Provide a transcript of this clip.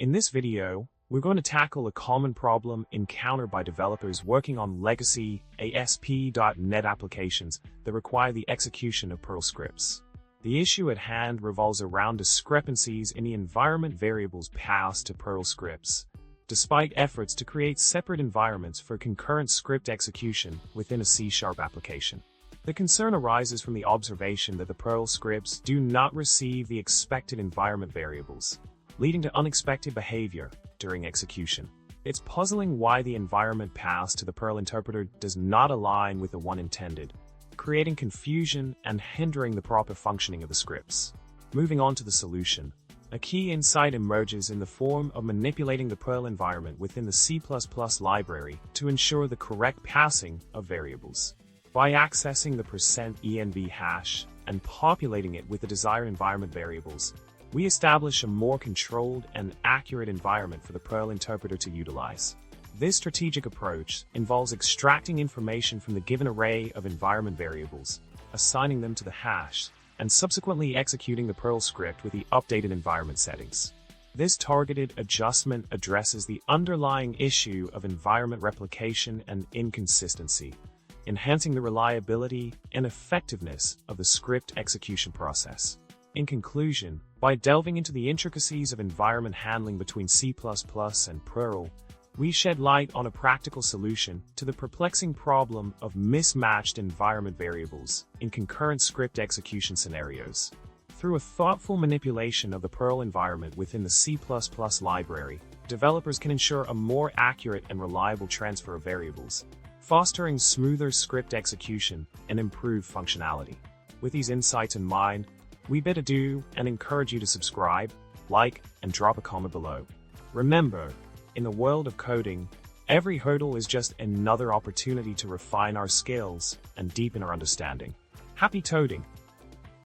In this video, we're going to tackle a common problem encountered by developers working on legacy ASP.NET applications that require the execution of Perl scripts. The issue at hand revolves around discrepancies in the environment variables passed to Perl scripts, despite efforts to create separate environments for concurrent script execution within a C# application. The concern arises from the observation that the Perl scripts do not receive the expected environment variables, leading to unexpected behavior during execution. It's puzzling why the environment passed to the Perl interpreter does not align with the one intended, creating confusion and hindering the proper functioning of the scripts. Moving on to the solution, a key insight emerges in the form of manipulating the Perl environment within the C++ library to ensure the correct passing of variables. By accessing the %env hash and populating it with the desired environment variables, we establish a more controlled and accurate environment for the Perl interpreter to utilize. This strategic approach involves extracting information from the given array of environment variables, assigning them to the hash, and subsequently executing the Perl script with the updated environment settings. This targeted adjustment addresses the underlying issue of environment replication and inconsistency, enhancing the reliability and effectiveness of the script execution process. In conclusion, by delving into the intricacies of environment handling between C++ and Perl, we shed light on a practical solution to the perplexing problem of mismatched environment variables in concurrent script execution scenarios. Through a thoughtful manipulation of the Perl environment within the C++ library, developers can ensure a more accurate and reliable transfer of variables, fostering smoother script execution and improved functionality. With these insights in mind, we bid adieu and encourage you to subscribe, like, and drop a comment below. Remember, in the world of coding, every hurdle is just another opportunity to refine our skills and deepen our understanding. Happy coding!